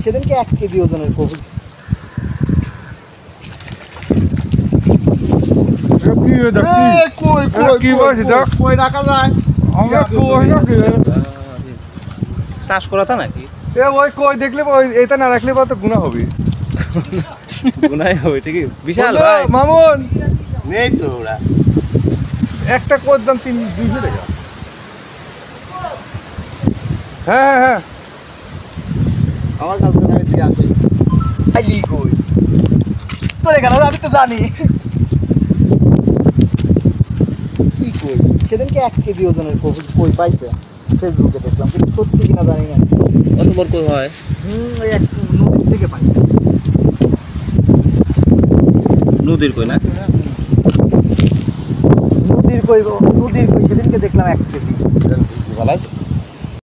সেদিনকে 1 কেজি ওজনের কই। কি রে দেখি কই কি বলছিস দেখ কই রাখা যায় আমরা কই নাকি চাষ করা তা নাকি এ ওই কই দেখলে ওই এটা না রাখলে তো গুনাহ হবে গুনাই হবে ঠিকই বিশাল বন্ধু, ভাই মামুন নেই তো ওরা একটা কোর দাম 200 টাকা হ্যাঁ হ্যাঁ হ্যাঁ আমার কাছে গাড়ি থেকে আসে খালি কই চলে গেল আমি তো জানি কি কই সেদিনকে 1 কেজি ওজনের কই পাইছে ফেসবুকে দেখলাম কিন্তু সত্যি কিনা জানি না কত বড় কই হয় ওই এক নদীর থেকে পাই নদীর কই না নদীর কই সেদিনকে দেখলাম 1 কেজি ভালো আছে